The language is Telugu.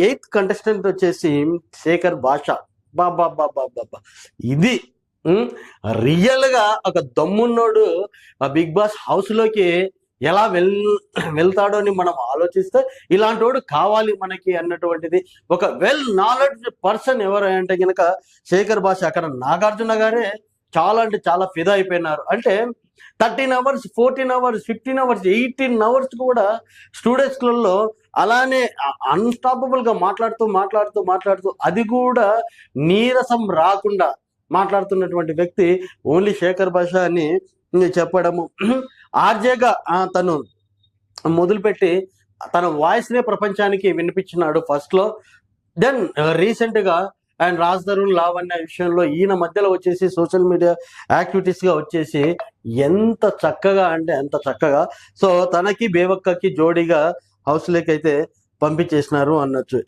ఎయిత్ కంటెస్టెంట్ వచ్చేసి శేఖర్ భాష. బాబా ఇది రియల్ గా ఒక దమ్మున్నోడు ఆ బిగ్ బాస్ హౌస్ లోకి ఎలా వెళ్తాడో అని మనం ఆలోచిస్తే ఇలాంటి వాడు కావాలి మనకి అన్నటువంటిది ఒక వెల్ నాలెడ్జ్ పర్సన్ ఎవరు అంటే కనుక శేఖర్ భాష. అక్కడ నాగార్జున గారే చాలా అంటే చాలా ఫిదా అయిపోయినారు. అంటే 13 అవర్స్, 14 అవర్స్, 15 అవర్స్, 18 అవర్స్ కూడా స్టూడెంట్స్లలో అలానే అన్స్టాపబుల్ గా మాట్లాడుతూ అది కూడా నీరసం రాకుండా మాట్లాడుతున్నటువంటి వ్యక్తి ఓన్లీ శేఖర్ భాష అని చెప్పడము. ఆర్జేగా తను మొదలుపెట్టి తన వాయిస్ నే ప్రపంచానికి వినిపించినాడు ఫస్ట్ లో. దెన్ రీసెంట్ గా అండ్ రాజ్ తరుణ్ లావణ్య విషయంలో ఈయన మధ్యలో వచ్చేసి సోషల్ మీడియా యాక్టివిటీస్ గా వచ్చేసి ఎంత చక్కగా అంటే అంత చక్కగా సో తనకి బేవక్కకి జోడీగా హౌస్ లేక్ అయితే పంపించేసినారు అనొచ్చు.